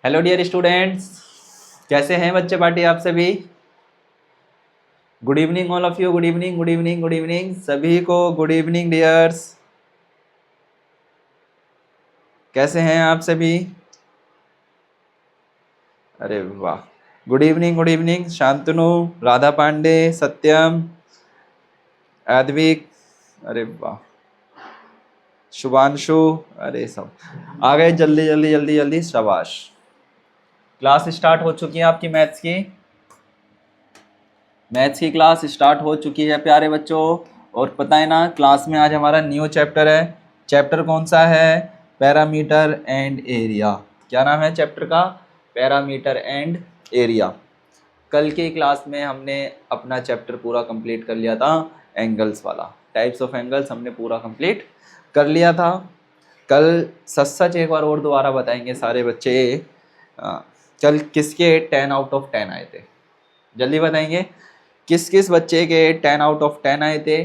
Hello dear students, कैसे हैं बच्चे पार्टी आप सभी। Good evening all of you. Good evening, good evening, good evening सभी को। गुड इवनिंग डियर्स, कैसे हैं आप सभी। अरे वाह, good evening, good evening Shantanu, Radha Pandey, Satyam, Advik, अरे वाह, शुभांशु, अरे सब आ गए जल्दी जल्दी जल्दी जल्दी, शाबाश। क्लास स्टार्ट हो चुकी है आपकी मैथ्स की। मैथ्स की क्लास स्टार्ट हो चुकी है प्यारे बच्चों। और पता है ना, क्लास में आज हमारा न्यू चैप्टर है। चैप्टर कौन सा है? Parameter and area. क्या नाम है चैप्टर का? Parameter and area. कल की क्लास में हमने अपना चैप्टर पूरा कंप्लीट कर लिया था, एंगल्स वाला। टाइप्स ऑफ एंगल्स हमने पूरा कंप्लीट कर लिया था। कल सच सच एक बार और दोबारा बताएंगे सारे बच्चे। कल किसके 10 आउट ऑफ 10 आए थे, जल्दी बताएंगे। किस किस बच्चे के 10 आउट ऑफ 10 आए थे,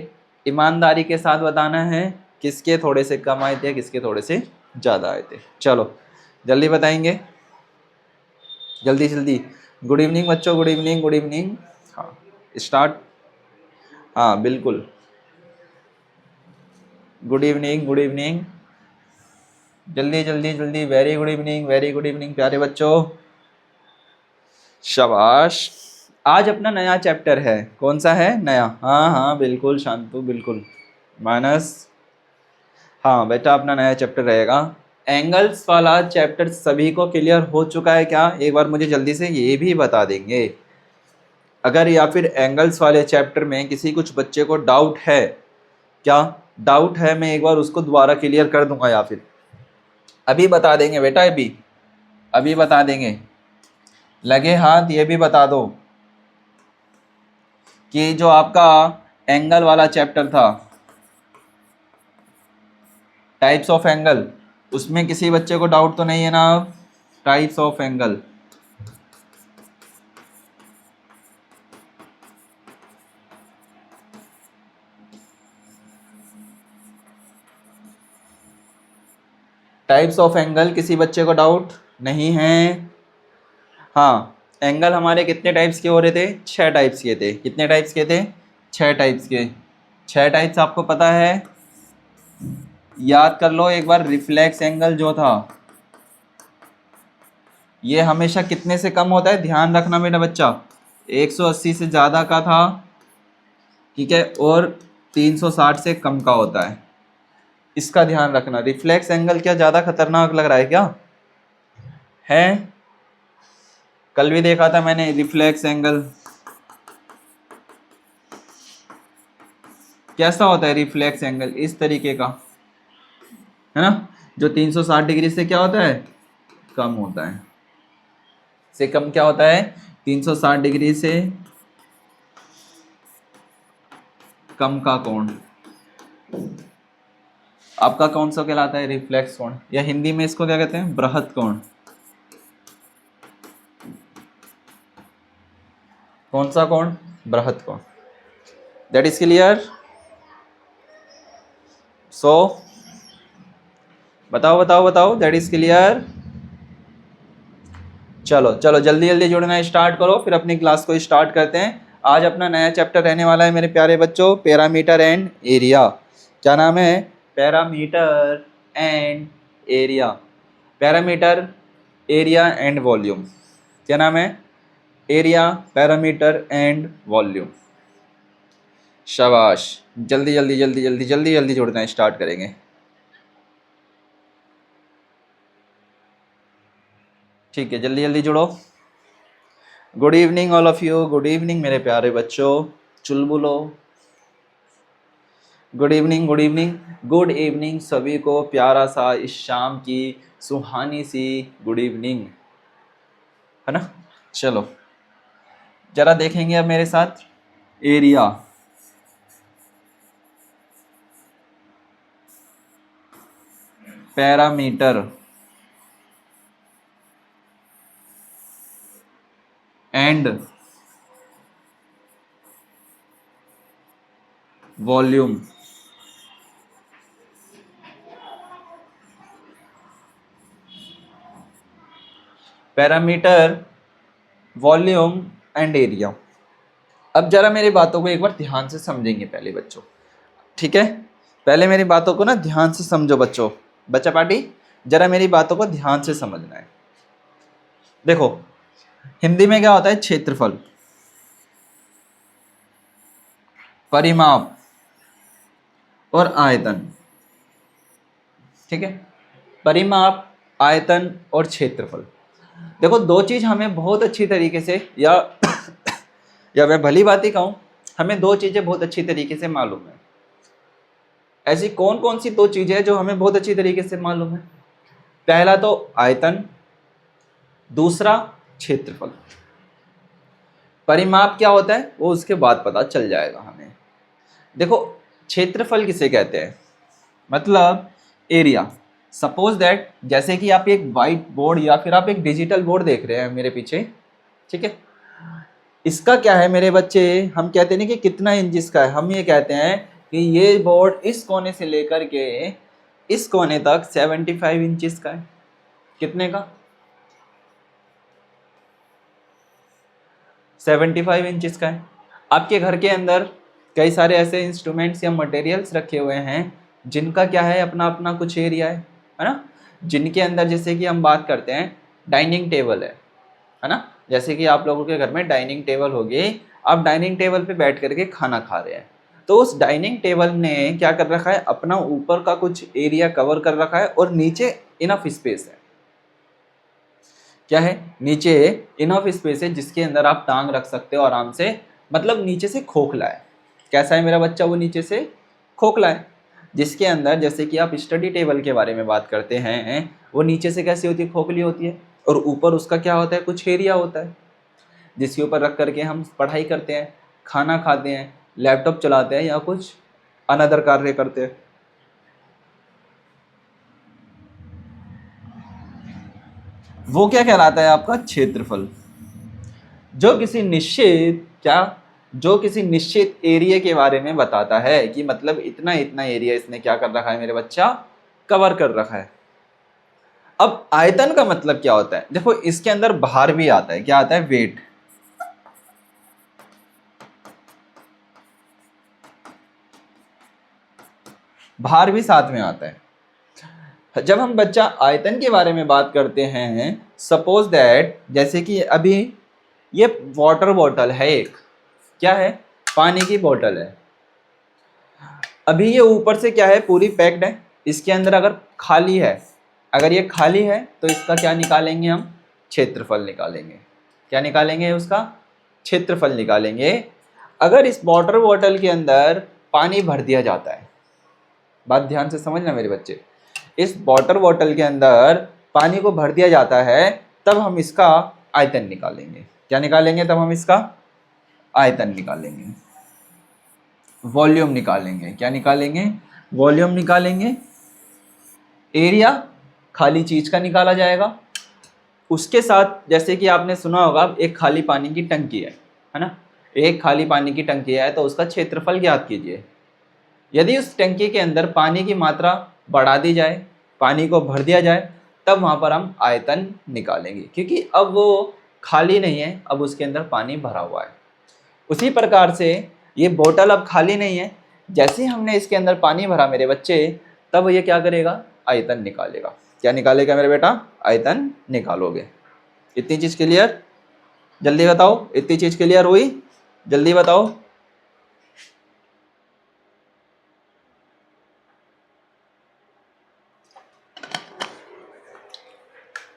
ईमानदारी के साथ बताना है। किसके थोड़े से कम आए थे, किसके थोड़े से ज़्यादा आए थे। चलो जल्दी बताएंगे, जल्दी जल्दी। गुड इवनिंग बच्चों, गुड इवनिंग, गुड इवनिंग। हाँ स्टार्ट, हाँ बिल्कुल। गुड इवनिंग, गुड इवनिंग, जल्दी जल्दी जल्दी। Very good evening, very good evening प्यारे बच्चों, शाबाश। आज अपना नया चैप्टर है। कौन सा है नया? हाँ हाँ बिल्कुल शांतु, बिल्कुल। माइनस, हाँ बेटा अपना नया चैप्टर रहेगा। एंगल्स वाला चैप्टर सभी को क्लियर हो चुका है क्या? एक बार मुझे जल्दी से ये भी बता देंगे। अगर या फिर एंगल्स वाले चैप्टर में किसी कुछ बच्चे को डाउट है, क्या डाउट है, मैं एक बार उसको दोबारा क्लियर कर दूंगा, या फिर अभी बता देंगे बेटा। अभी अभी बता देंगे। लगे हाथ ये भी बता दो कि जो आपका एंगल वाला चैप्टर था, टाइप्स ऑफ एंगल, उसमें किसी बच्चे को डाउट तो नहीं है ना? Types of angle, types of angle किसी बच्चे को डाउट नहीं है? हाँ, एंगल हमारे कितने टाइप्स के हो रहे थे? 6 टाइप्स के थे। कितने टाइप्स के थे? 6 टाइप्स के। 6 टाइप्स आपको पता है? याद कर लो एक बार। रिफ्लेक्स एंगल जो था, ये हमेशा कितने से कम होता है? ध्यान रखना मेरा बच्चा, 180 से ज़्यादा का था, ठीक है, और 360 से कम का होता है। इसका ध्यान रखना। रिफ्लेक्स एंगल क्या ज़्यादा खतरनाक लग रहा है क्या? है, कल भी देखा था मैंने रिफ्लेक्स एंगल। कैसा होता है रिफ्लेक्स एंगल? इस तरीके का, है ना, जो 360 डिग्री से क्या होता है? कम होता है। से कम क्या होता है? 360 डिग्री से कम का कोण आपका कौन सा कहलाता है? रिफ्लेक्स कोण, या हिंदी में इसको क्या कहते हैं? बृहत कोण। कौन सा कोण? बृहत कोण। That is clear. सो बताओ बताओ बताओ, दैट इज क्लियर। चलो चलो जल्दी जल्दी जुड़ना स्टार्ट करो, फिर अपनी क्लास को स्टार्ट करते हैं। आज अपना नया चैप्टर रहने वाला है मेरे प्यारे बच्चों, पैरामीटर एंड एरिया। क्या नाम है? Parameter and area. Parameter, area and volume. क्या नाम है? Area, parameter and volume. शाबाश, जल्दी जल्दी जल्दी जल्दी जल्दी जल्दी जुड़ना स्टार्ट करेंगे। ठीक है, जल्दी जल्दी जुड़ो। Good evening all of you, good evening मेरे प्यारे बच्चों, चुलबुलो। Good evening, good evening, good evening सभी को। प्यारा सा इस शाम की सुहानी सी गुड इवनिंग, है ना। चलो जरा देखेंगे अब मेरे साथ। Area, parameter and volume. Parameter, volume and area. अब जरा मेरी बातों को एक बार ध्यान से समझेंगे पहले बच्चों, ठीक है? पहले मेरी बातों को ना ध्यान से समझो बच्चों। बच्चा पार्टी जरा मेरी बातों को ध्यान से समझना है। देखो हिंदी में क्या होता है? क्षेत्रफल, परिमाप और आयतन, ठीक है? परिमाप, आयतन और क्षेत्रफल। देखो दो चीज हमें बहुत अच्छी तरीके से या मैं भली बात ही कहूं, हमें दो चीजें बहुत अच्छी तरीके से मालूम है। ऐसी कौन कौन सी दो चीजें हैं जो हमें बहुत अच्छी तरीके से मालूम है? पहला तो आयतन, दूसरा क्षेत्रफल। परिमाप क्या होता है वो उसके बाद पता चल जाएगा हमें। देखो क्षेत्रफल किसे कहते हैं? मतलब एरिया। सपोज दैट जैसे कि आप एक वाइट बोर्ड या फिर आप एक डिजिटल बोर्ड देख रहे हैं मेरे पीछे, ठीक है? इसका क्या है मेरे बच्चे, हम कहते हैं कि कितना इंच का है। हम ये कहते हैं कि ये बोर्ड इस कोने से लेकर के इस कोने तक 75 इंचेस का है। कितने का? 75 इंचेस का है। आपके घर के अंदर कई सारे ऐसे इंस्ट्रूमेंट्स या मटेरियल्स रखे हुए हैं जिनका क्या है, अपना अपना कुछ एरिया है ना? जिनके अंदर जैसे कि हम बात करते हैं डाइनिंग टेबल है ना? जैसे कि आप लोगों के घर में डाइनिंग टेबल होगी, आप डाइनिंग टेबल पे बैठ करके खाना खा रहे हैं, तो उस डाइनिंग टेबल ने क्या कर रखा है, अपना ऊपर का कुछ एरिया कवर कर रखा है और नीचे इनफ स्पेस है। क्या है? नीचे इनफ स्पेस है जिसके अंदर आप टांग रख सकते हो आराम से। मतलब नीचे से खोखला है। कैसा है मेरा बच्चा? वो नीचे से खोखला है, जिसके अंदर जैसे कि आप स्टडी टेबल के बारे में बात करते हैं, वो नीचे से कैसी होती है? खोखली होती है, और ऊपर उसका क्या होता है? कुछ एरिया होता है जिसके ऊपर रख करके हम पढ़ाई करते हैं, खाना खाते हैं, लैपटॉप चलाते हैं या कुछ अनदर कार्य करते हैं। वो क्या कहलाता है? आपका क्षेत्रफल। जो किसी निश्चित एरिया के बारे में बताता है कि मतलब इतना इतना एरिया इसने क्या कर रखा है मेरे बच्चा? कवर कर रखा है। अब आयतन का मतलब क्या होता है? देखो इसके अंदर भार भी आता है। क्या आता है? वेट। भार भी साथ में आता है। जब हम बच्चा आयतन के बारे में बात करते हैं, सपोज दैट जैसे कि अभी ये वाटर बॉटल है एक, क्या है? पानी की बोतल है। अभी ये ऊपर से क्या है? पूरी पैक्ड है। इसके अंदर अगर खाली है, अगर ये खाली है तो इसका क्या निकालेंगे हम? क्षेत्रफल निकालेंगे। क्या निकालेंगे? उसका क्षेत्रफल निकालेंगे। अगर इस वाटर बॉटल के अंदर पानी भर दिया जाता है, बात ध्यान से समझना मेरे बच्चे, इस वाटर बॉटल के अंदर पानी को भर दिया जाता है, तब हम इसका आयतन निकालेंगे। क्या निकालेंगे? तब हम इसका आयतन निकालेंगे, वॉल्यूम निकालेंगे। क्या निकालेंगे? वॉल्यूम निकालेंगे। एरिया खाली चीज का निकाला जाएगा। उसके साथ जैसे कि आपने सुना होगा एक खाली पानी की टंकी है ना? एक खाली पानी की टंकी है तो उसका क्षेत्रफल ज्ञात कीजिए। यदि उस टंकी के अंदर पानी की मात्रा बढ़ा दी जाए, पानी को भर दिया जाए, तब वहाँ पर हम आयतन निकालेंगे, क्योंकि अब वो खाली नहीं है, अब उसके अंदर पानी भरा हुआ है। उसी प्रकार से ये बोतल अब खाली नहीं है, जैसे हमने इसके अंदर पानी भरा मेरे बच्चे, तब ये क्या करेगा? आयतन निकालेगा। क्या निकालेगा मेरे बेटा? आयतन निकालोगे। इतनी चीज़ क्लियर? जल्दी बताओ, इतनी चीज़ क्लियर हुई? जल्दी बताओ।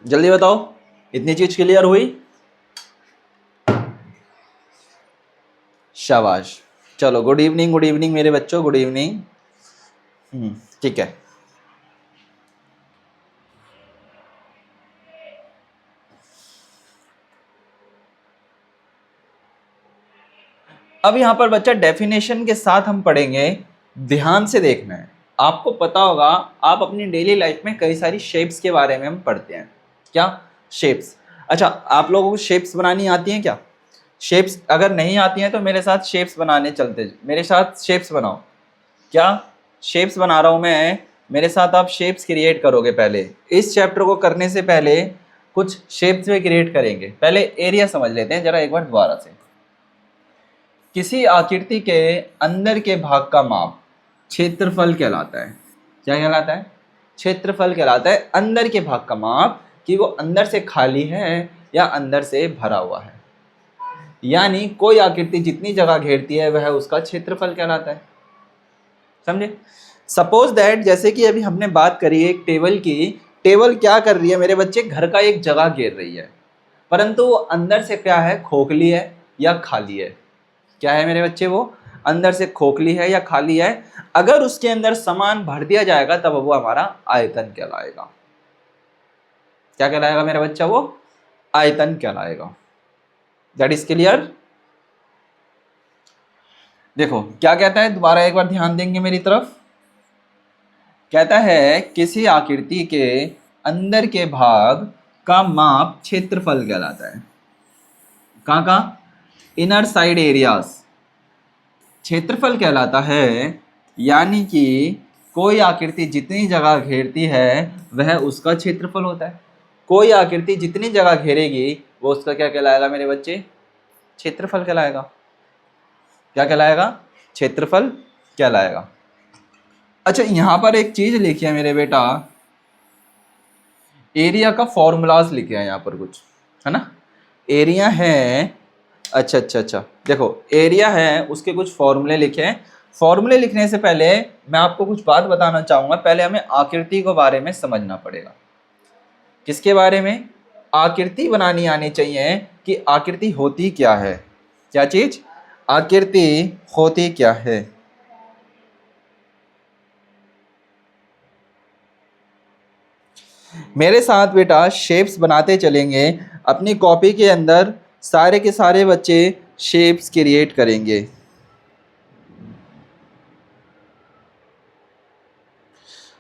जल्दी बताओ, इतनी चीज क्लियर हुई? शाबाश। चलो गुड इवनिंग मेरे बच्चों, गुड इवनिंग। ठीक है। अब यहाँ पर बच्चा डेफिनेशन के साथ हम पढ़ेंगे। ध्यान से देखना है। आपको पता होगा, आप अपनी डेली लाइफ में कई सारी शेप्स के बारे में हम पढ़ते हैं। क्या? शेप्स। अच्छा, आप लोगों को शेप्स बनानी आती हैं क्या? शेप्स अगर नहीं आती हैं तो मेरे साथ शेप्स बनाने चलते, मेरे साथ शेप्स बनाओ। क्या? शेप्स बना रहा हूँ मैं, मेरे साथ आप शेप्स क्रिएट करोगे। पहले इस चैप्टर को करने से पहले कुछ शेप्स में क्रिएट करेंगे। पहले एरिया समझ लेते हैं जरा एक बार दोबारा से। किसी आकृति के अंदर के भाग का माप क्षेत्रफल कहलाता है। क्या कहलाता है? क्षेत्रफल कहलाता है। अंदर के भाग का माप कि वो अंदर से खाली है या अंदर से भरा हुआ है, यानी कोई आकृति जितनी जगह घेरती है वह उसका क्षेत्रफल कहलाता है। समझे? सपोज दैट, जैसे कि अभी हमने बात करी एक टेबल की। टेबल क्या कर रही है मेरे बच्चे? घर का एक जगह घेर रही है, परंतु वो अंदर से क्या है? खोखली है या खाली है? क्या है मेरे बच्चे? वो अंदर से खोखली है या खाली है। अगर उसके अंदर सामान भर दिया जाएगा तब वो हमारा आयतन कहलाएगा। क्या कहलाएगा मेरा बच्चा? वो आयतन कहलाएगा। That is clear? देखो क्या कहता है, दोबारा एक बार ध्यान देंगे मेरी तरफ। कहता है किसी आकृति के अंदर के भाग का माप क्षेत्रफल कहलाता है। कहाँ का? इनर साइड एरियाज क्षेत्रफल कहलाता है, यानी कि कोई आकृति जितनी जगह घेरती है वह उसका क्षेत्रफल होता है। कोई आकृति जितनी जगह घेरेगी वो उसका क्या कहलाएगा मेरे बच्चे? क्षेत्रफल कहलाएगा। क्या कहलाएगा? क्षेत्रफल कहलाएगा। अच्छा, यहाँ पर एक चीज लिखी है मेरे बेटा, एरिया का फॉर्मूलाज लिखे हैं यहाँ पर कुछ, है ना? एरिया है, अच्छा, देखो एरिया है, उसके कुछ फॉर्मूले लिखे हैं। फॉर्मूले लिखने से पहले मैं आपको कुछ बात बताना चाहूँगा। पहले हमें आकृति के बारे में समझना पड़ेगा। किसके बारे में? आकृति बनानी आनी चाहिए कि आकृति होती क्या है। क्या चीज़? आकृति होती क्या है। मेरे साथ बेटा शेप्स बनाते चलेंगे। अपनी कॉपी के अंदर सारे के सारे बच्चे शेप्स क्रिएट करेंगे।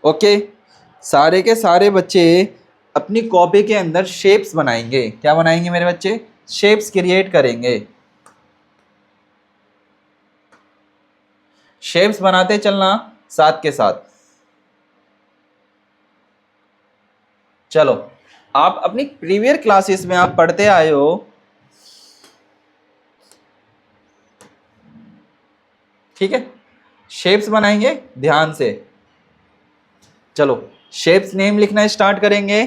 ओके, सारे के सारे बच्चे अपनी कॉपी के अंदर शेप्स बनाएंगे। क्या बनाएंगे मेरे बच्चे? शेप्स क्रिएट करेंगे। शेप्स बनाते चलना साथ के साथ। चलो, आप अपनी प्रीवियस क्लासेस में आप पढ़ते आए हो, ठीक है? शेप्स बनाएंगे ध्यान से। चलो शेप्स नेम लिखना स्टार्ट करेंगे।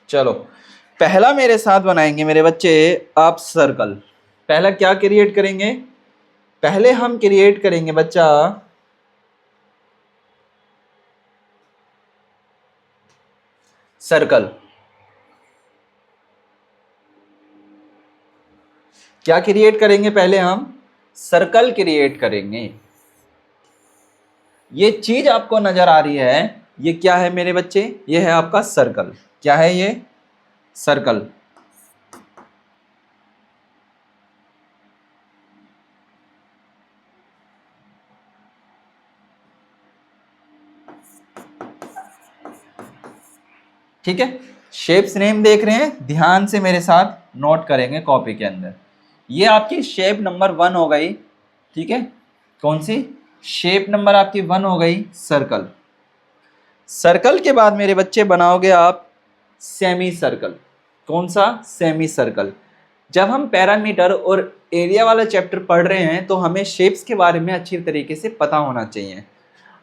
चलो पहला मेरे साथ बनाएंगे मेरे बच्चे आप सर्कल। पहला क्या क्रिएट करेंगे? पहले हम क्रिएट करेंगे बच्चा सर्कल। क्या क्रिएट करेंगे? पहले हम सर्कल क्रिएट करेंगे। ये चीज आपको नजर आ रही है, ये क्या है मेरे बच्चे? ये है आपका सर्कल। क्या है ये? सर्कल। ठीक है, शेप्स नेम देख रहे हैं, ध्यान से मेरे साथ नोट करेंगे कॉपी के अंदर। ये आपकी शेप नंबर 1 हो गई, ठीक है? कौन सी? शेप नंबर आपकी 1 हो गई, सर्कल। सर्कल के बाद मेरे बच्चे बनाओगे आप सेमी सर्कल। कौन सा? Semi circle. जब हम पैरामीटर और एरिया वाला चैप्टर पढ़ रहे हैं तो हमें शेप्स के बारे में अच्छी तरीके से पता होना चाहिए।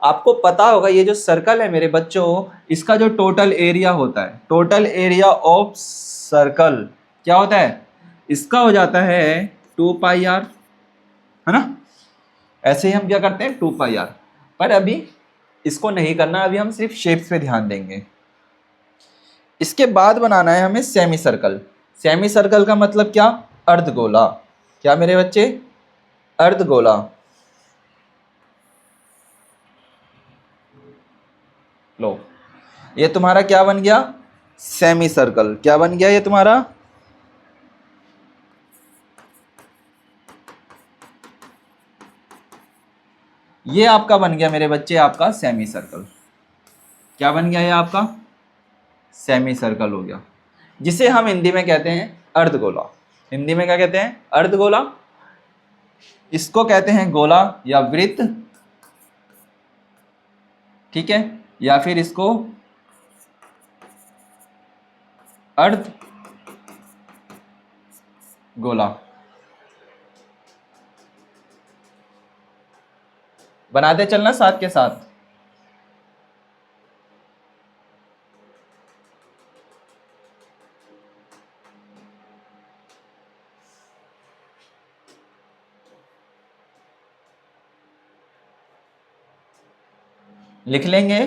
आपको पता होगा ये जो सर्कल है मेरे बच्चों, इसका जो टोटल एरिया होता है, टोटल एरिया ऑफ सर्कल क्या होता है? इसका हो जाता है 2πr, है ना? ऐसे ही हम क्या करते हैं 2πr। पर अभी इसको नहीं करना, अभी हम सिर्फ शेप्स पे ध्यान देंगे। इसके बाद बनाना है हमें सेमी सर्कल। सेमी सर्कल का मतलब क्या? अर्धगोला। क्या मेरे बच्चे? अर्धगोला। लो, ये तुम्हारा क्या बन गया? Semi circle. क्या बन गया ये तुम्हारा? ये आपका बन गया मेरे बच्चे आपका सेमी सर्कल। क्या बन गया ये आपका? सेमी सर्कल हो गया। जिसे हम हिंदी में कहते हैं अर्धगोला। हिंदी में क्या कहते हैं? अर्धगोला। इसको कहते हैं गोला या वृत्त, ठीक है, या फिर इसको अर्ध गोला। बनाते चलना साथ के साथ। लिख लेंगे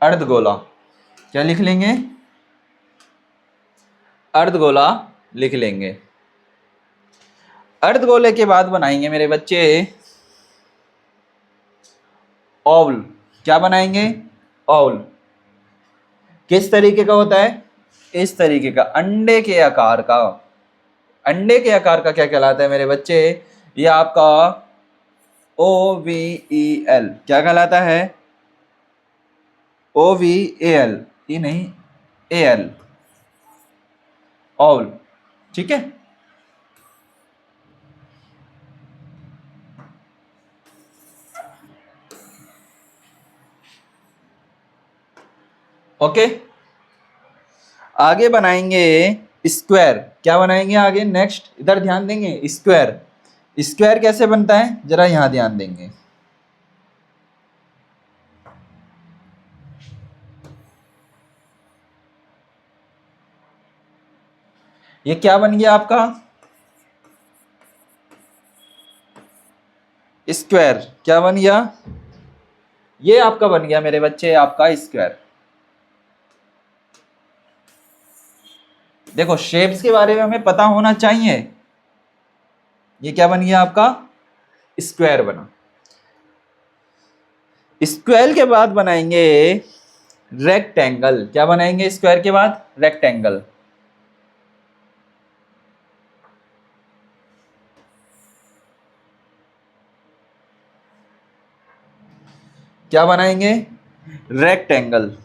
अर्धगोला। क्या लिख लेंगे? अर्धगोला लिख लेंगे। अर्धगोले के बाद बनाएंगे मेरे बच्चे ओवल। क्या बनाएंगे? ओवल। किस तरीके का होता है? इस तरीके का, अंडे के आकार का। अंडे के आकार का क्या कहलाता है मेरे बच्चे? ये आपका OVEL। क्या कहलाता है? OVAL, ये नहीं AL, ओवल, ठीक है। ओके, आगे बनाएंगे स्क्वायर। क्या बनाएंगे आगे? नेक्स्ट इधर ध्यान देंगे, स्क्वायर। स्क्वायर कैसे बनता है जरा यहां ध्यान देंगे। ये क्या बन गया आपका? स्क्वायर। क्या बन गया? ये आपका बन गया मेरे बच्चे आपका स्क्वायर। देखो, शेप्स के बारे में हमें पता होना चाहिए। ये क्या बन गया आपका? स्क्वायर बना। स्क्वायर के बाद बनाएंगे रेक्टेंगल। क्या बनाएंगे स्क्वायर के बाद? रेक्टेंगल। क्या बनाएंगे? रेक्टेंगल।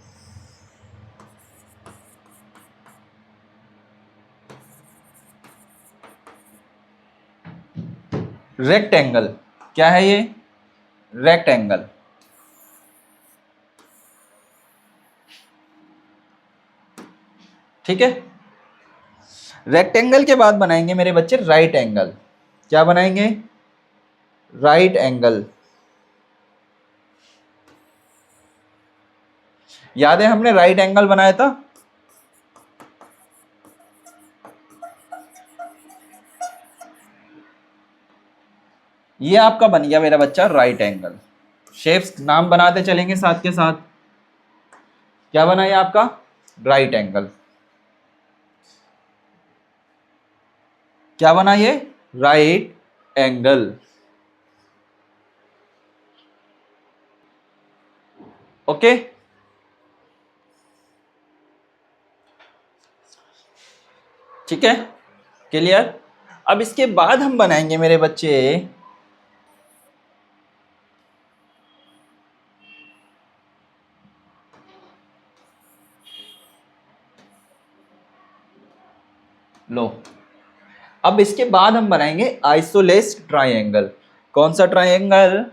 रेक्टेंगल क्या है ये? रेक्टेंगल। ठीक है। रेक्टेंगल के बाद बनाएंगे मेरे बच्चे राइट एंगल। क्या बनाएंगे? Right angle. याद है हमने राइट एंगल बनाया था? ये आपका बन गया मेरा बच्चा राइट एंगल। शेप्स नाम बनाते चलेंगे साथ के साथ। क्या बना ये आपका? Right angle. क्या बना ये? Right angle. ओके, ठीक है, क्लियर। अब इसके बाद हम बनाएंगे मेरे बच्चे लो। अब इसके बाद हम बनाएंगे आइसोलेस ट्राइंगल। कौन सा triangle?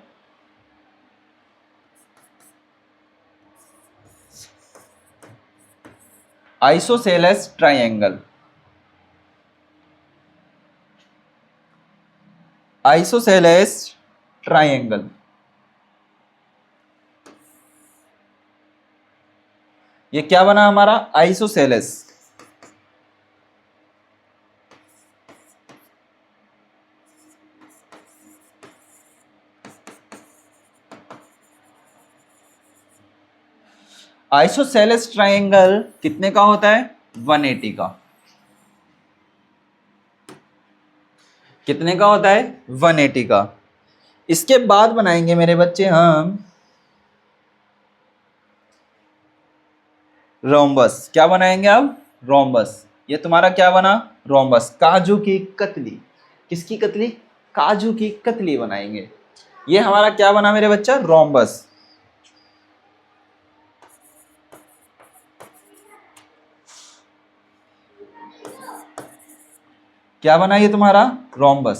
Isosceles triangle. Isosceles triangle. ये क्या बना हमारा? आइसोसेलेस। आइसोसेलेस ट्राइंगल कितने का होता है? 180 का। कितने का होता है? 180 का। इसके बाद बनाएंगे मेरे बच्चे हम रोम्बस। क्या बनाएंगे अब? रोम्बस। ये तुम्हारा क्या बना? रोम्बस। काजू की कतली। किसकी कतली? काजू की कतली बनाएंगे। ये हमारा क्या बना मेरे बच्चा? रोम्बस। क्या बना ये तुम्हारा? रोम्बस।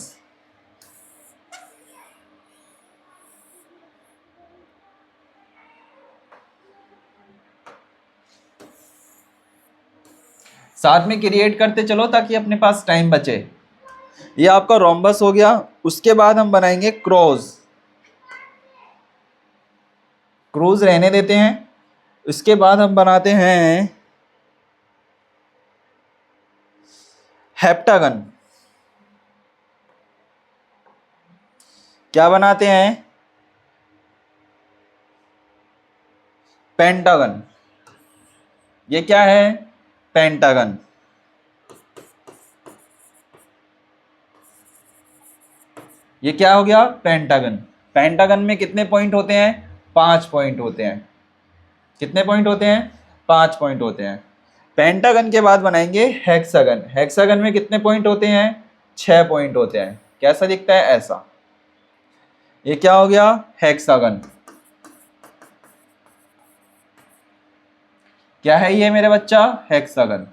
साथ में क्रिएट करते चलो ताकि अपने पास टाइम बचे। ये आपका रोम्बस हो गया। उसके बाद हम बनाएंगे क्रॉस। क्रूज रहने देते हैं। उसके बाद हम बनाते हैं हेप्टागन। क्या बनाते हैं? पेंटागन। ये क्या है? पेंटागन। ये क्या हो गया? पेंटागन। पेंटागन में कितने पॉइंट होते हैं? 5 पॉइंट होते हैं। कितने पॉइंट होते हैं? 5 पॉइंट होते हैं। पेंटागन के बाद बनाएंगे हेक्सागन। हेक्सागन में कितने पॉइंट होते हैं? 6 पॉइंट होते हैं। कैसा दिखता है? ऐसा। ये क्या हो गया? हेक्सागन। क्या है ये मेरे बच्चा? हेक्सागन।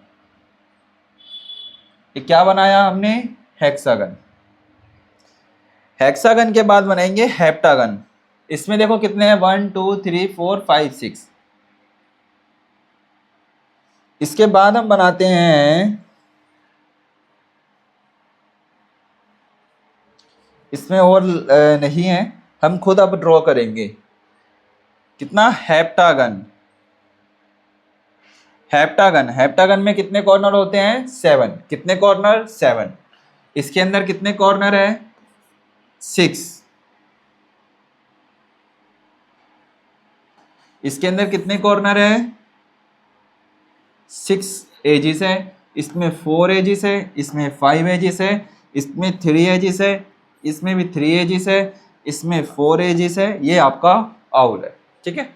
ये क्या बनाया हमने? हेक्सागन। हेक्सागन के बाद बनाएंगे हेप्टागन। इसमें देखो कितने हैं? 1 2 3 4 5 6। इसके बाद हम बनाते हैं, इसमें और नहीं है, हम खुद अब ड्रॉ करेंगे। कितना? हेप्टागन। हेप्टागन। हेप्टागन में कितने कॉर्नर होते हैं? 7। कितने कॉर्नर? 7। इसके अंदर कितने कॉर्नर है? 6। इसके अंदर कितने कॉर्नर है? 6 एजिस है। इसमें 4 एजिस है। इसमें 5 एजिस है। इसमें 3 एजिस है। इसमें भी 3 एजिस है। इसमें 4 एजिस है। ये आपका आउल है। ठीक है।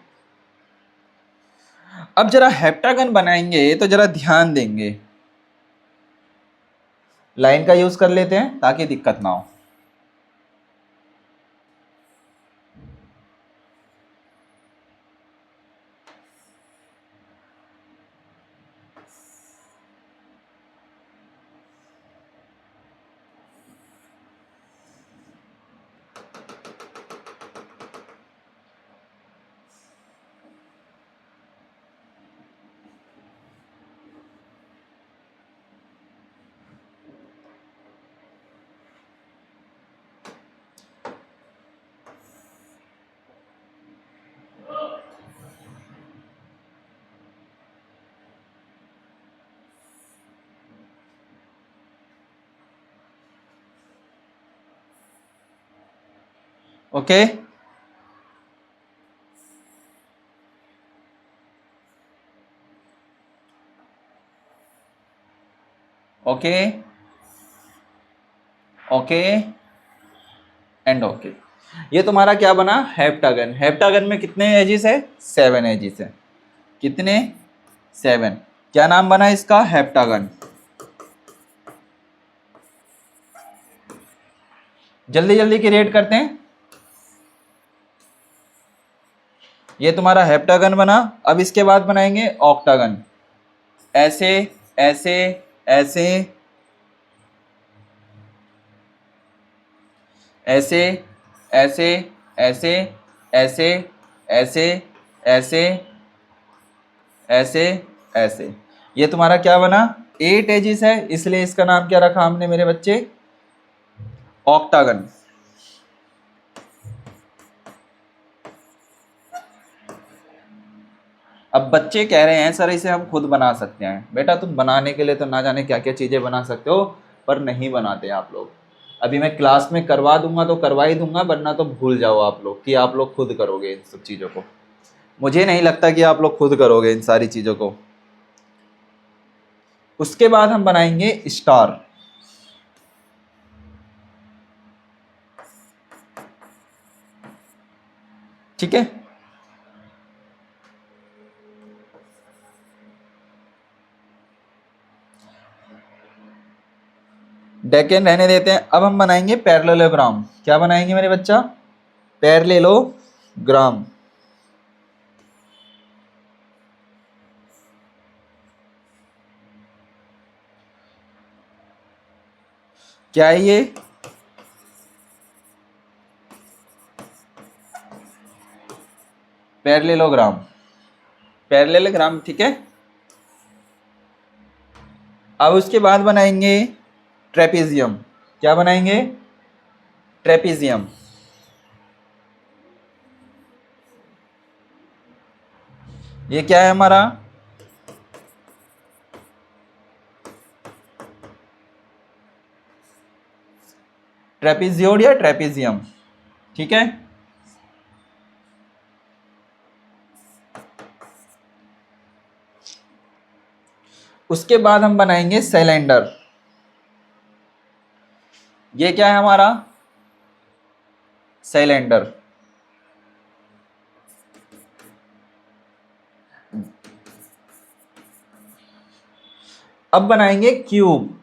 अब जरा हेप्टागन बनाएंगे तो जरा ध्यान देंगे। लाइन का यूज कर लेते हैं ताकि दिक्कत ना हो। Okay. Okay. Okay and okay. ये तुम्हारा क्या बना? हेप्टागन। हेप्टागन में कितने एजिस है? 7 एजिस है। कितने? 7। क्या नाम बना इसका? हेप्टागन। जल्दी जल्दी क्रिएट करते हैं। ये तुम्हारा हेप्टागन बना। अब इसके बाद बनाएंगे ऑक्टागन। ऐसे ऐसे ऐसे ऐसे ऐसे ऐसे ऐसे ऐसे ऐसे ऐसे ऐसे। ये तुम्हारा क्या बना? 8 एजिस है, इसलिए इसका नाम क्या रखा हमने मेरे बच्चे? ऑक्टागन। अब बच्चे कह रहे हैं सर इसे हम खुद बना सकते हैं। बेटा तुम बनाने के लिए तो ना जाने क्या क्या चीज़ें बना सकते हो, पर नहीं बनाते आप लोग। अभी मैं क्लास में करवा दूंगा तो करवा ही दूंगा, वरना तो भूल जाओ आप लोग कि आप लोग खुद करोगे इन सब चीज़ों को। मुझे नहीं लगता कि आप लोग खुद करोगे इन सारी चीज़ों को। उसके बाद हम बनाएंगे स्टार। ठीक है। डेकेन रहने देते हैं। अब हम बनाएंगे पैरेललोग्राम। क्या बनाएंगे मेरे बच्चा? पैरेललोग्राम। क्या है ये? पैरेललोग्राम, पैरेललोग्राम, ठीक है। अब उसके बाद बनाएंगे ट्रेपेजियम। क्या बनाएंगे? ट्रेपेजियम। ये क्या है हमारा? ट्रेपेजियोड या ट्रेपेजियम, ठीक है। उसके बाद हम बनाएंगे सिलेंडर। ये क्या है हमारा? सिलेंडर। अब बनाएंगे क्यूब।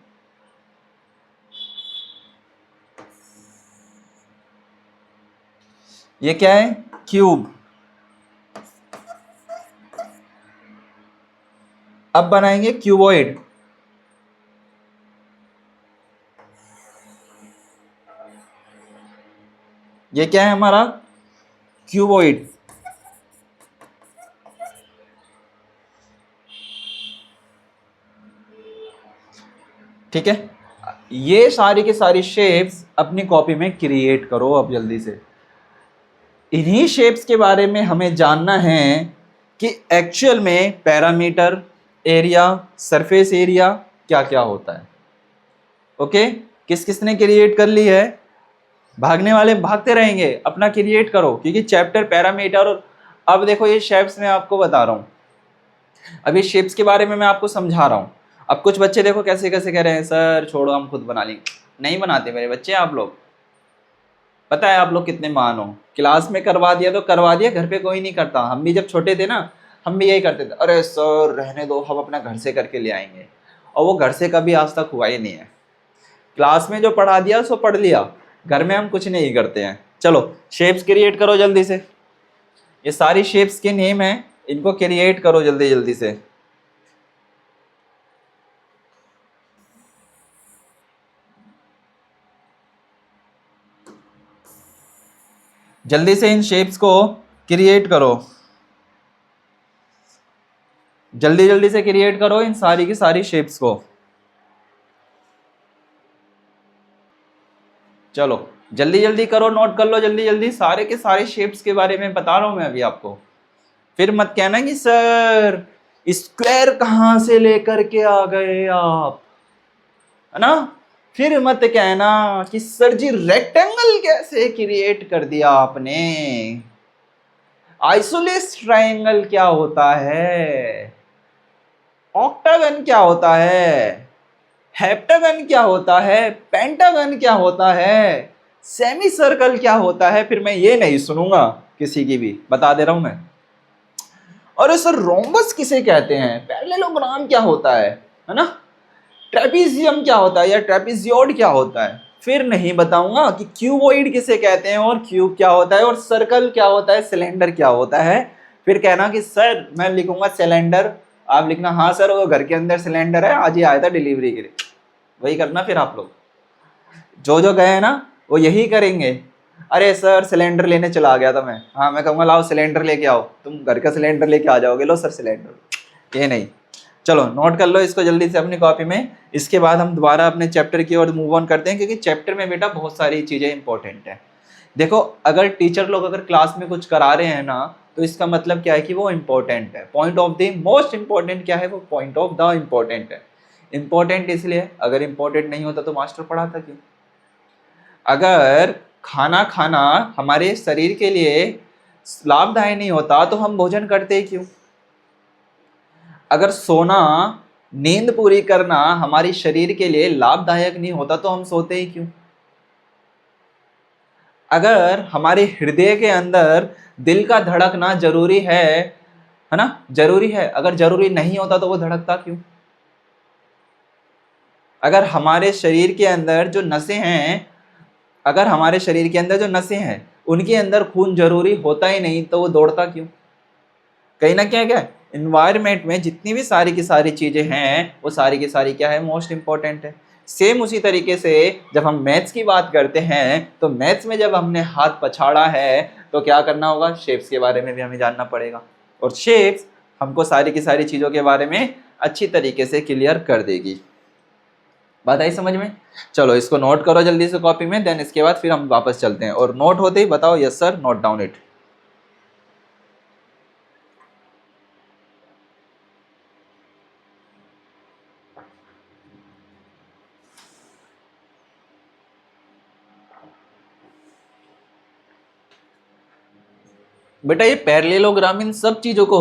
ये क्या है? क्यूब। अब बनाएंगे क्यूबॉइड। ये क्या है हमारा? क्यूबॉइड। ठीक है। ये सारी के सारी शेप्स अपनी कॉपी में क्रिएट करो अब जल्दी से। इन्हीं शेप्स के बारे में हमें जानना है कि एक्चुअल में पैरामीटर, एरिया, सरफेस एरिया क्या क्या होता है। ओके, किस किसने क्रिएट कर ली है? भागने वाले भागते रहेंगे, अपना क्रिएट करो, क्योंकि चैप्टर पैरामीटर और अब देखो ये शेप्स मैं आपको बता रहा हूँ, अब ये शेप्स के बारे में मैं आपको समझा रहा हूँ। अब कुछ बच्चे देखो कैसे कैसे कह रहे हैं, सर छोड़ो हम खुद बना लेंगे। नहीं बनाते मेरे बच्चे आप लोग, पता है आप लोग कितने महान हो। क्लास में करवा दिया तो करवा दिया, घर पे कोई नहीं करता। हम भी जब छोटे थे ना, हम भी यही करते थे, अरे सर रहने दो हम अपना घर से करके ले आएंगे, और वो घर से कभी आज तक हुआ ही नहीं है। क्लास में जो पढ़ा दिया सो पढ़ लिया, घर में हम कुछ नहीं करते हैं। चलो शेप्स क्रिएट करो जल्दी से। ये सारी शेप्स के नेम हैं, इनको क्रिएट करो जल्दी जल्दी से। जल्दी से इन शेप्स को क्रिएट करो, जल्दी जल्दी से क्रिएट करो इन सारी की सारी शेप्स को। चलो जल्दी जल्दी करो, नोट कर लो जल्दी जल्दी, सारे के सारे शेप्स के बारे में बता रहा हूं मैं अभी आपको। फिर मत कहना कि सर स्क्वायर कहां से लेकर के आ गए आप, है ना। फिर मत कहना कि सर जी रेक्टेंगल कैसे क्रिएट कर दिया आपने, आइसोलेस ट्रायंगल क्या होता है, ऑक्टागन क्या होता है, हेप्टागन क्या होता है, पेंटागन क्या होता है, सेमी सर्कल क्या होता है। फिर मैं ये नहीं सुनूंगा किसी की भी, बता दे रहा हूं मैं। और सर रोम्बस किसे कहते हैं, पैरेललोग्राम क्या होता है ना, ट्रेपेजियम क्या होता है या ट्रेपेजियोड क्या होता है। फिर नहीं बताऊंगा कि क्यूबॉइड किसे कहते हैं और क्यूब क्या होता है और सर्कल क्या होता है, सिलेंडर क्या होता है। फिर कहना कि सर मैं लिखूंगा सिलेंडर, आप लिखना हाँ सर वो घर के अंदर सिलेंडर है, आज ही आया था डिलीवरी के लिए। वही करना फिर आप लोग, जो जो गए हैं ना वो यही करेंगे। अरे सर सिलेंडर लेने चला गया था मैं, हाँ मैं कहूँगा लाओ सिलेंडर लेके आओ, तुम घर का सिलेंडर लेके आ जाओगे, लो सर सिलेंडर, ये नहीं। चलो नोट कर लो इसको जल्दी से अपनी कॉपी में। इसके बाद हम दोबारा अपने चैप्टर की ओर मूव ऑन करते हैं, क्योंकि चैप्टर में बेटा बहुत सारी चीज़ें इंपॉर्टेंट है। देखो अगर टीचर लोग अगर क्लास में कुछ करा रहे हैं ना, तो इसका मतलब क्या है कि वो इम्पोर्टेंट है। Point of the most important क्या है, वो पॉइंट ऑफ द इम्पोर्टेंट है। इम्पोर्टेंट इसलिए, अगर इम्पोर्टेंट नहीं होता तो मास्टर पढ़ाता क्यों। अगर खाना खाना हमारे शरीर के लिए लाभदायक नहीं होता तो हम भोजन करते क्यों। अगर सोना, नींद पूरी करना हमारे शरीर के लिए लाभदायक नहीं होता तो हम सोते ही क्यों। अगर हमारे हृदय के अंदर दिल का धड़कना जरूरी है ना, जरूरी है, अगर जरूरी नहीं होता तो वो धड़कता क्यों। अगर हमारे शरीर के अंदर जो नसें हैं, अगर हमारे शरीर के अंदर जो नसें हैं उनके अंदर खून जरूरी होता ही नहीं तो वो दौड़ता क्यों। कहीं ना क्या क्या इन्वायरमेंट में जितनी भी सारी की सारी चीजें हैं वो सारी की सारी क्या है, मोस्ट इंपॉर्टेंट है। सेम उसी तरीके से जब हम मैथ्स की बात करते हैं तो मैथ्स में जब हमने हाथ पछाड़ा है तो क्या करना होगा, शेप्स के बारे में भी हमें जानना पड़ेगा, और शेप्स हमको सारी की सारी चीज़ों के बारे में अच्छी तरीके से क्लियर कर देगी। बात आई समझ में? चलो इसको नोट करो जल्दी से कॉपी में, देन इसके बाद फिर हम वापस चलते हैं, और नोट होते ही बताओ yes sir, note down it. बेटा ये पैरेललोग्राम इन सब चीजों को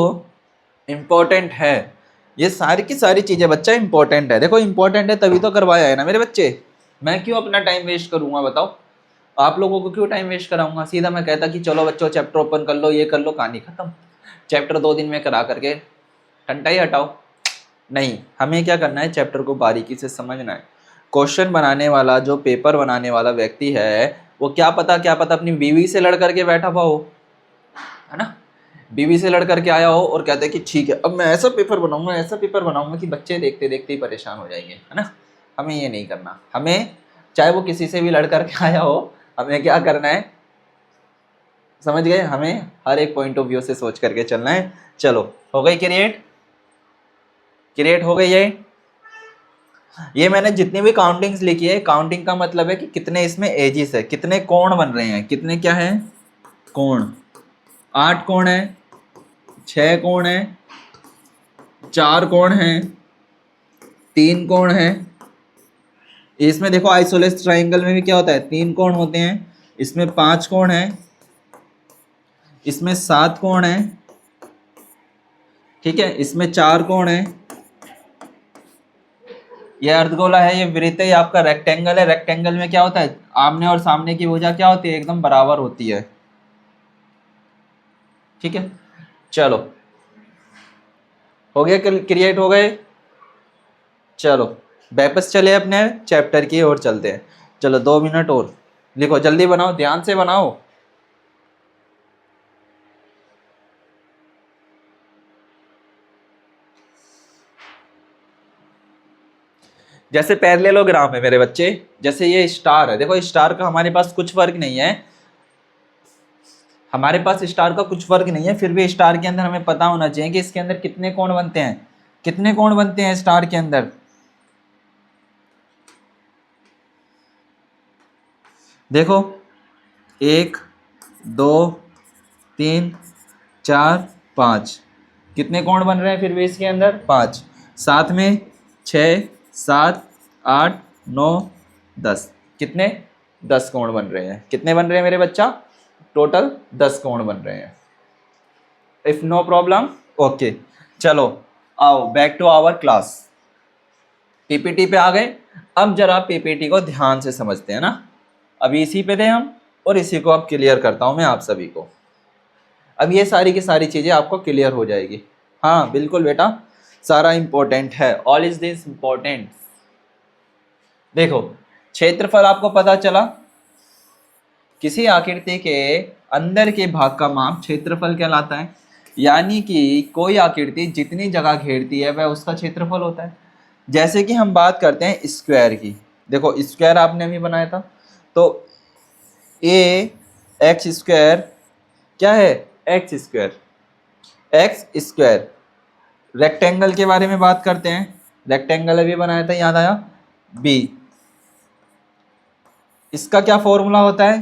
इंपॉर्टेंट है, ये सारी की सारी चीजें बच्चा इंपॉर्टेंट है। देखो इंपॉर्टेंट है तभी तो करवाया है ना मेरे बच्चे, मैं क्यों अपना टाइम वेस्ट करूंगा बताओ, आप लोगों को क्यों टाइम वेस्ट कराऊंगा। सीधा मैं कहता कि चलो बच्चों चैप्टर ओपन कर लो, ये कर लो, कहानी खत्म, चैप्टर 2 दिन में करा करके घंटा ही हटाओ। नहीं, हमें क्या करना है, चैप्टर को बारीकी से समझना है। क्वेश्चन बनाने वाला, जो पेपर बनाने वाला व्यक्ति है, वो क्या पता अपनी बीवी से लड़ करके बैठा हुआ हो, है ना, बीवी से लड़ करके आया हो और कहते हैं कि ठीक है अब मैं ऐसा पेपर बनाऊंगा, ऐसा पेपर बनाऊंगा कि बच्चे देखते देखते ही परेशान हो जाएंगे, है ना। हमें ये नहीं करना, हमें चाहे वो किसी से भी लड़ करके आया हो, हमें क्या करना है, समझ गए, हमें हर एक पॉइंट ऑफ व्यू से सोच करके चलना है। चलो हो गई क्रिएट, क्रिएट हो गई ये मैंने जितनी भी काउंटिंग्स लिखी है, काउंटिंग का मतलब है कि कितने इसमें एजिस है, कितने कोण बन रहे हैं, कितने क्या है कोण, 8 कोण है, 6 कोण है, 4 कोण है, 3 कोण है। इसमें देखो आइसोलेस ट्राइंगल में भी क्या होता है, 3 कोण होते हैं, इसमें 5 कोण है, इसमें 7 कोण है, ठीक है, इसमें 4 कोण है, ये अर्धगोला है, ये वृत्त है, आपका रेक्टेंगल है। रेक्टेंगल में क्या होता है, आमने और सामने की भुजा क्या होती है, एकदम बराबर होती है, ठीक है। चलो हो गया, क्रिएट हो गए। चलो वापस चले अपने चैप्टर की ओर चलते हैं। चलो 2 मिनट और लिखो, जल्दी बनाओ, ध्यान से बनाओ। जैसे पैरेललोग्राम है मेरे बच्चे, जैसे ये स्टार है, देखो स्टार का हमारे पास कुछ वर्क नहीं है, हमारे पास स्टार का कुछ वर्क नहीं है, फिर भी स्टार के अंदर हमें पता होना चाहिए कि इसके अंदर कितने कोण बनते हैं, कितने कोण बनते हैं स्टार के अंदर। देखो 1 2 3 4 5, कितने कोण बन रहे हैं फिर भी इसके अंदर, 5, साथ में 6 7 8 9 10, कितने 10 कोण बन रहे हैं। कितने बन रहे हैं मेरे बच्चा, टोटल 10 कोण बन रहे हैं। If no problem, okay. चलो आओ back to our class, PPT पे आ गए। अब जरा पीपीटी को ध्यान से समझते हैं ना, अभी इसी पे थे हम, और इसी को अब क्लियर करता हूं मैं आप सभी को। अब ये सारी की सारी चीज़ें आपको क्लियर हो जाएगी। हाँ बिल्कुल बेटा, सारा इंपॉर्टेंट है, ऑल इज दिस इंपॉर्टेंट। देखो क्षेत्रफल आपको पता चला, किसी आकृति के अंदर के भाग का माप क्षेत्रफल कहलाता है, यानी कि कोई आकृति जितनी जगह घेरती है वह उसका क्षेत्रफल होता है। जैसे कि हम बात करते हैं स्क्वायर की, देखो स्क्वायर आपने अभी बनाया था, तो ए एक्स स्क्वायर क्या है, x square, x square. Rectangle के बारे में बात करते हैं, रेक्टेंगल अभी बनाया था, याद आया, बी, इसका क्या फॉर्मूला होता है,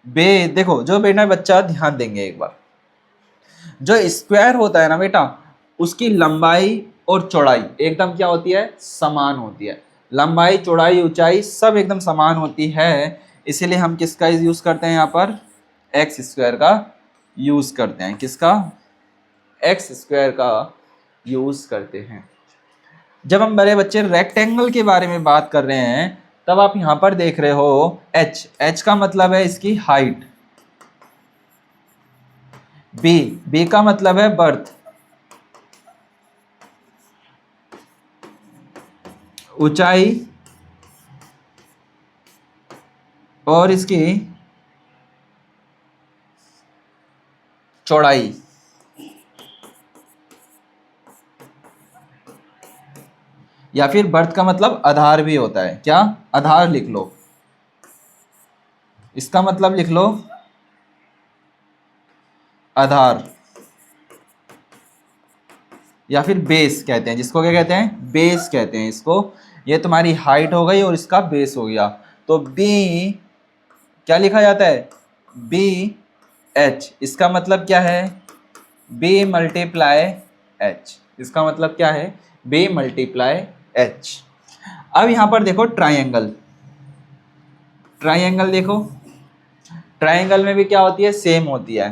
बे, देखो जो बेटा बच्चा ध्यान देंगे एक बार, जो स्क्वायर होता है ना बेटा, उसकी लंबाई और चौड़ाई एकदम क्या होती है, समान होती है। लंबाई चौड़ाई ऊंचाई सब एकदम समान होती है, इसीलिए हम किसका यूज करते हैं यहाँ पर, एक्स स्क्वायर का यूज करते हैं। किसका, एक्स स्क्वायर का यूज करते हैं। जब हम बड़े बच्चे रेक्टेंगल के बारे में बात कर रहे हैं, तब आप यहां पर देख रहे हो एच, एच का मतलब है इसकी हाइट, बी, बी का मतलब है बर्थ, ऊंचाई, और इसकी चौड़ाई। या फिर बर्थ का मतलब आधार भी होता है, क्या, आधार लिख लो, इसका मतलब लिख लो आधार, या फिर बेस कहते हैं जिसको, क्या कहते हैं, बेस कहते हैं इसको। ये तुम्हारी हाइट हो गई और इसका बेस हो गया। तो बी क्या लिखा जाता है, बी एच, इसका मतलब क्या है, बी मल्टीप्लाई एच, इसका मतलब क्या है, बी मल्टीप्लाई एच। अब यहां पर देखो ट्राइंगल, ट्राइंगल देखो, ट्राइंगल में भी क्या होती है, सेम होती है,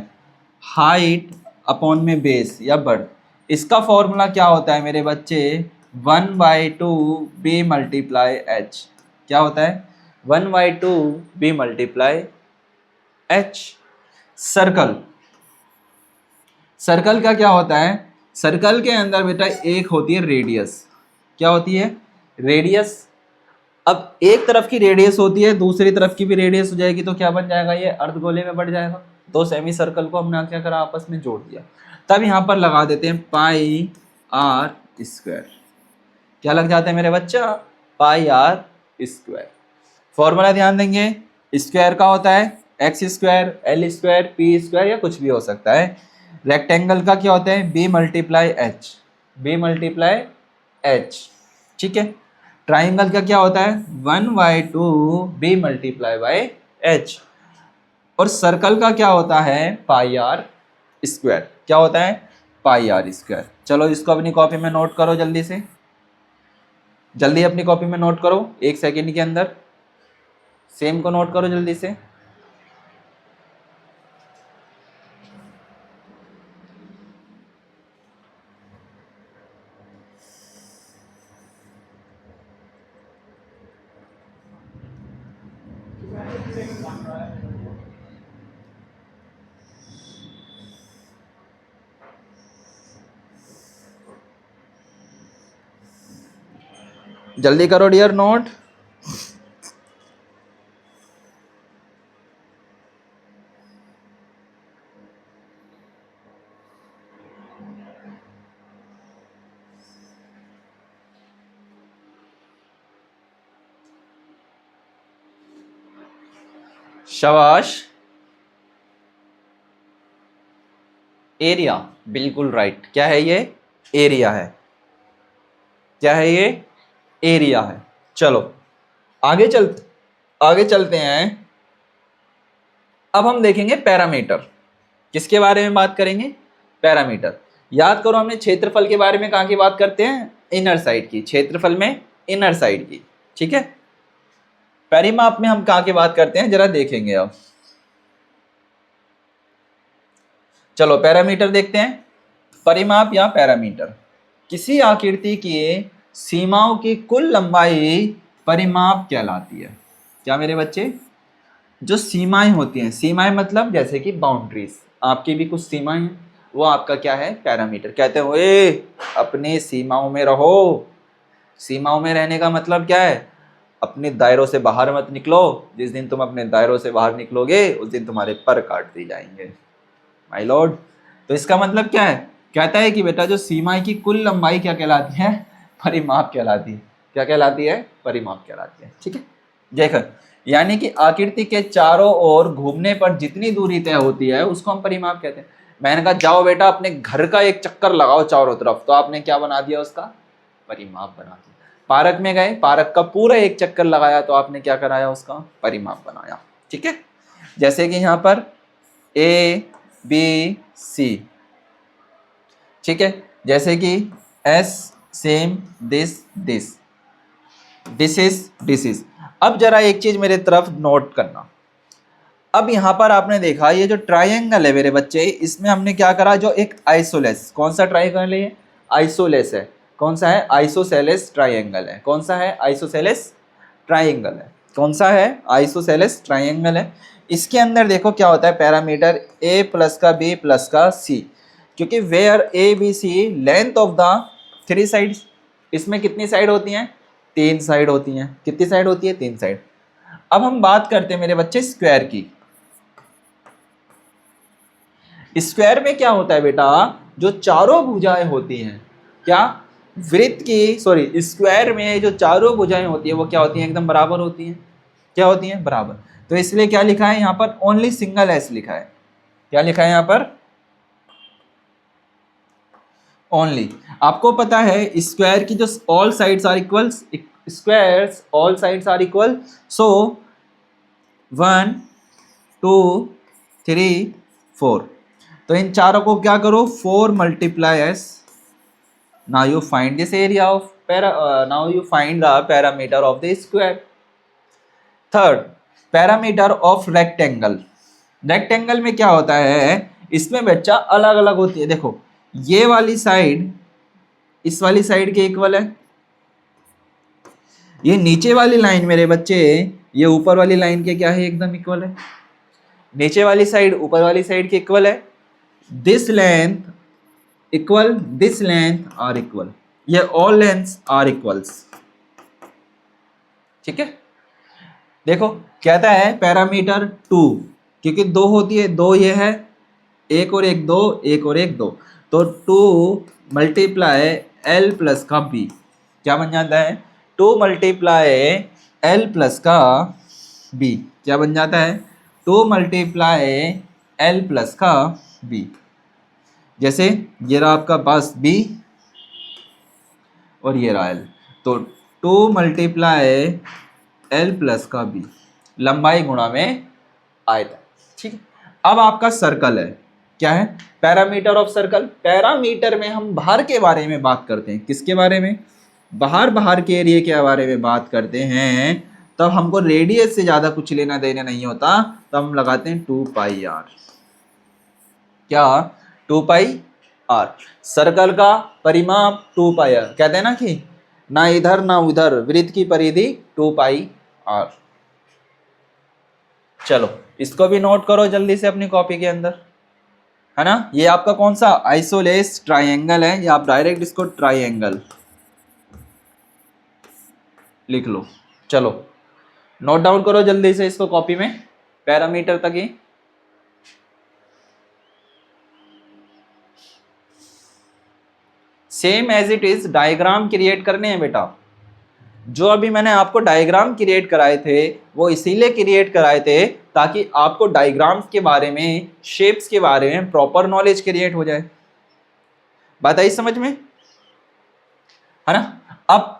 हाइट अपॉन में बेस या बर्थ। इसका फॉर्मूला क्या होता है मेरे बच्चे, 1/2 बी मल्टीप्लाई एच, क्या होता है, 1/2 B multiply H. Circle, circle का क्या होता है, सर्कल के अंदर बेटा एक होती है रेडियस, क्या होती है, रेडियस। अब एक तरफ की रेडियस होती है, दूसरी तरफ की भी रेडियस हो जाएगी, तो क्या बन जाएगा, ये अर्धगोले में बढ़ जाएगा। दो सेमी सर्कल को हमने क्या करा, आपस में जोड़ दिया। तब यहाँ पर लगा देते हैं पाई आर स्क्वायर, क्या लग जाता है मेरे बच्चा, पाई आर स्क्वायर। फॉर्मूला ध्यान देंगे, स्क्वायर का होता है x square, L square, P square या कुछ भी हो सकता है। रेक्टेंगल का क्या होता है, B multiply H, B multiply H, ठीक है। ट्राइंगल का क्या होता है, 1/2 बी मल्टीप्लाई बाई एच। और सर्कल का क्या होता है, पाई आर स्क्वायर, क्या होता है, पाई आर स्क्वायर। चलो इसको अपनी कॉपी में नोट करो जल्दी से, जल्दी अपनी कॉपी में नोट करो, 1 सेकेंड के अंदर सेम को नोट करो जल्दी से। जल्दी करो डियर नोट। शाबाश, एरिया, बिल्कुल राइट, क्या है ये, एरिया है, क्या है ये, एरिया है। चलो आगे चलते हैं। अब हम देखेंगे पैरामीटर, किसके बारे में बात करेंगे, पैरामीटर। याद करो हमने क्षेत्रफल के बारे में कहाँ की बात करते हैं, इनर साइड की, क्षेत्रफल में इनर साइड की, ठीक है। परिमाप में हम कहाँ की बात करते हैं, जरा देखेंगे अब। चलो पैरामीटर देखते हैं। परिमाप या पैरामीटर, किसी आकृति की सीमाओं की कुल लंबाई परिमाप कहलाती है। क्या मेरे बच्चे, जो सीमाएं होती हैं, सीमाएं मतलब जैसे कि बाउंड्रीज, आपकी भी कुछ सीमाएं हैं, वो आपका क्या है, पैरामीटर। कहते हो ए अपनी सीमाओं में रहो, सीमाओं में रहने का मतलब क्या है, अपने दायरों से बाहर मत निकलो, जिस दिन तुम अपने दायरों से बाहर निकलोगे उस दिन तुम्हारे पर काट दिए जाएंगे माय लॉर्ड। तो इसका मतलब क्या है, कहता है कि बेटा जो सीमाएं की कुल लंबाई क्या कहलाती है, परिमाप कहलाती है। क्या कहलाती है, परिमाप कहलाती है, ठीक है। देखो यानी कि आकृति के चारों ओर घूमने पर जितनी दूरी तय होती है उसको हम परिमाप कहते हैं। मैंने कहा जाओ बेटा अपने घर का एक चक्कर लगाओ चारों तरफ, तो आपने क्या बना दिया, उसका परिमाप बना दिया। पार्क में गए, पार्क का पूरा एक चक्कर लगाया, तो आपने क्या कराया, उसका परिमाप बनाया, ठीक है। जैसे कि यहाँ पर ए बी सी, ठीक है, जैसे कि S same this this, this is. अब जरा एक चीज मेरे तरफ नोट करना। अब यहां पर आपने देखा ये जो ट्राइंगल है मेरे बच्चे, इसमें हमने क्या करा, जो एक आइसोलेस, कौन सा ट्राइंगल है ये, आइसोलेस है। कौन सा है, आइसोसेलेस ट्राइंगल है। कौन सा है, आइसोसेलेस ट्राइंगल है। कौन सा है, आइसोसेलेस ट्राइंगल है। इसके अंदर देखो क्या होता है, पैरामीटर ए प्लस का बी प्लस का सी, क्योंकि where A B C length of the 3 sides, इसमें कितनी साइड होती हैं, 3 साइड होती हैं। कितनी साइड होती है, 3 साइड। अब हम बात करते हैं मेरे बच्चे स्क्वायर की। स्क्वायर में क्या होता है बेटा, जो चारों भुजाएं होती हैं, क्या, वृत्त की सॉरी स्क्वायर में जो चारों भुजाएं होती है वो क्या होती हैं, एकदम बराबर होती हैं। क्या होती हैं, बराबर। तो इसलिए क्या लिखा है यहाँ पर, ओनली सिंगल एस लिखा है। क्या लिखा है यहाँ पर, ओनली। आपको पता है स्क्वायर की जो all sides are equal, squares all sides are equal, so 1 2 3 4, तो इन चारों को क्या करो, 4 multiply S. Now you find this area of now you find the parameter of the square. Third, parameter of rectangle. Rectangle में क्या होता है, इसमें बच्चा अलग अलग होती है। देखो ये वाली साइड इस वाली साइड के इक्वल है, ये नीचे वाली लाइन मेरे बच्चे ये ऊपर वाली लाइन के क्या है, एकदम इक्वल है। नीचे वाली साइड ऊपर वाली साइड के इक्वल है। This length equal, this length are equal, ये ऑल लेंथ्स आर इक्वल्स। ठीक है, देखो कहता है पैरामीटर 2, क्योंकि 2 होती है, 2 ये है, एक और एक 2, एक और एक 2, तो 2 मल्टीप्लाई एल प्लस का बी क्या बन जाता है, 2 मल्टीप्लाई एल प्लस का बी क्या बन जाता है, 2 मल्टीप्लाई एल प्लस का बी। जैसे ये रहा आपका पास बी और ये रहा एल, तो 2 मल्टीप्लाई एल प्लस का बी, लंबाई गुणा में आयतन। ठीक है, अब आपका सर्कल है, क्या है, पैरामीटर ऑफ सर्कल। पैरामीटर में हम बाहर के बारे में बात करते हैं, किसके बारे में, बाहर के एरिया के बारे में बात करते हैं। तब हमको रेडियस से ज़्यादा कुछ लेना देना नहीं होता, तब हम लगाते हैं 2 पाई आर। क्या, 2 पाई आर। सर्कल का परिमाप 2 पाई आर, कहते हैं ना कि ना इधर ना उधर, वृत्त की परिधि 2 पाई आर। चलो इसको भी नोट करो जल्दी से अपनी कॉपी के अंदर, है ना। ये आपका कौन सा आइसोलेस ट्राइंगल है, या आप डायरेक्ट इसको ट्राइंगल लिख लो। चलो नोट डाउन करो जल्दी से इसको कॉपी में, पैरामीटर तक ही। Same as it is diagram create करने हैं बेटा। जो अभी मैंने आपको डायग्राम क्रिएट कराए थे वो इसीलिए क्रिएट कराए थे ताकि आपको डायग्राम्स के बारे में, शेप्स के बारे में प्रॉपर नॉलेज क्रिएट हो जाए। बात आई समझ में, है ना। अब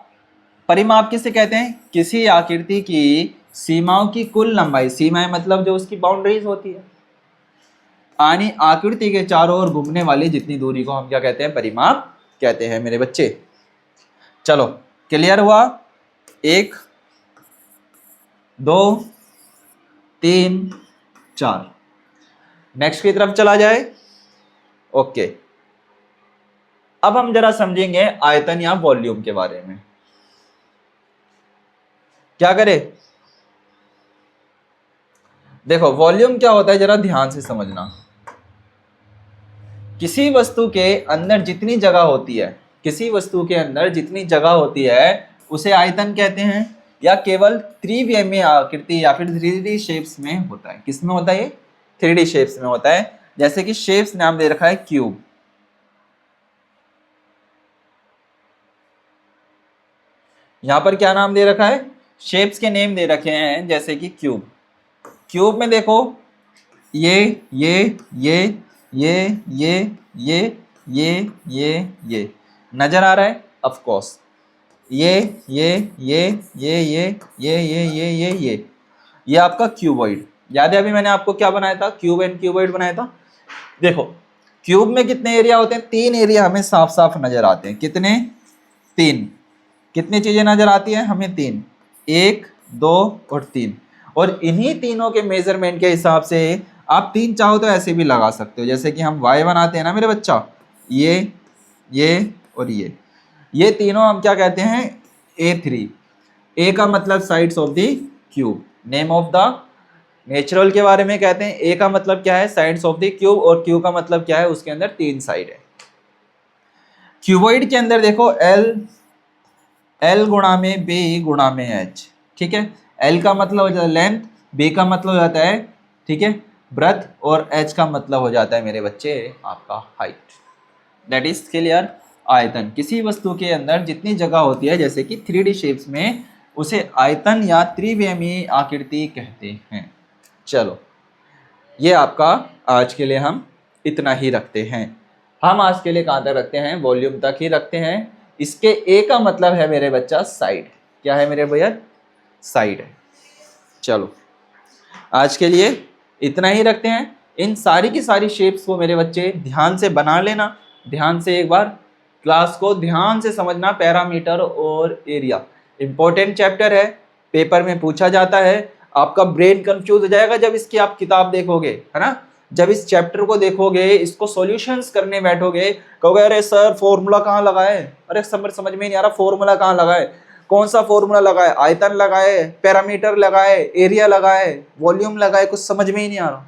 परिमाप किसे कहते हैं, किसी आकृति की सीमाओं की कुल लंबाई, सीमाएं मतलब जो उसकी बाउंड्रीज होती है, यानी आकृति के चारों ओर घूमने वाली जितनी दूरी को हम क्या कहते हैं, परिमाप कहते हैं मेरे बच्चे। चलो क्लियर हुआ, 1 2 3 4, नेक्स्ट की तरफ चला जाए। ओके, अब हम जरा समझेंगे आयतन या वॉल्यूम के बारे में। क्या करें, देखो वॉल्यूम क्या होता है जरा ध्यान से समझना। किसी वस्तु के अंदर जितनी जगह होती है, किसी वस्तु के अंदर जितनी जगह होती है उसे आयतन कहते हैं, या केवल त्रिविमीय आकृति या फिर 3D शेप्स में होता है। किस में होता है ये, 3D शेप्स में होता है। जैसे कि शेप्स नाम दे रखा है क्यूब, यहां पर क्या नाम दे रखा है, शेप्स के नेम दे रखे हैं जैसे कि क्यूब। क्यूब में देखो ये नजर आ रहा है, ऑफ कोर्स ये आपका क्यूबॉइड। याद है अभी मैंने आपको क्या बनाया था, क्यूब एंड क्यूबॉइड बनाया था। देखो क्यूब में कितने एरिया होते हैं, 3 एरिया हमें साफ साफ नजर आते हैं। कितने, 3। कितनी चीजें नजर आती हैं हमें, 3, 1 2 और 3। और इन्हीं तीनों के मेजरमेंट के हिसाब से आप 3 चाहो तो ऐसे भी लगा सकते हो। जैसे कि हम y बनाते हैं ना मेरे बच्चा, ये और ये तीनों हम क्या कहते हैं, A3। A का मतलब sides of the cube, name of the natural के बारे में कहते हैं। A का मतलब क्या है, साइड्स ऑफ द क्यूब, और Q का मतलब क्या है, उसके अंदर 3 साइड है। क्यूबॉइड के अंदर देखो L गुणा में B गुणा में H, ठीक है। L का मतलब हो जाता है लेंथ, B का मतलब हो जाता है, ठीक है, ब्रेथ, और H का मतलब हो जाता है मेरे बच्चे आपका हाइट। That is clear. आयतन, किसी वस्तु के अंदर जितनी जगह होती है जैसे कि 3D शेप्स में, उसे आयतन या त्रिविमीय आकृति कहते हैं। चलो ये आपका आज के लिए हम इतना ही रखते हैं। हम आज के लिए कहाँ तक रखते हैं, वॉल्यूम तक ही रखते हैं। इसके ए का मतलब है मेरे बच्चा साइड। क्या है मेरे भैया, साइड है। चलो आज के लिए इतना ही रखते हैं। इन सारी की सारी शेप्स को मेरे बच्चे ध्यान से बना लेना, ध्यान से एक बार क्लास को ध्यान से समझना। पैरामीटर और एरिया इंपॉर्टेंट चैप्टर है, पेपर में पूछा जाता है। आपका ब्रेन कंफ्यूज हो जाएगा जब इसकी आप किताब देखोगे, है ना। जब इस चैप्टर को देखोगे, इसको सॉल्यूशंस करने बैठोगे, कहोगे अरे सर फॉर्मूला कहाँ लगाए, अरे समझ में नहीं आ रहा, फॉर्मूला कहाँ लगाए, कौन सा फॉर्मूला लगाए, आयतन लगाए, पैरामीटर लगाए, एरिया लगाए, वॉल्यूम लगाए, कुछ समझ में ही नहीं आ रहा।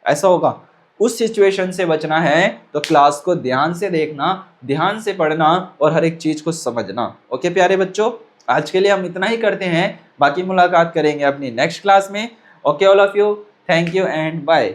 ऐसा होगा। उस सिचुएशन से बचना है तो क्लास को ध्यान से देखना, ध्यान से पढ़ना और हर एक चीज को समझना। ओके प्यारे बच्चों, आज के लिए हम इतना ही करते हैं, बाकी मुलाकात करेंगे अपनी नेक्स्ट क्लास में। Okay all of you, thank you and bye.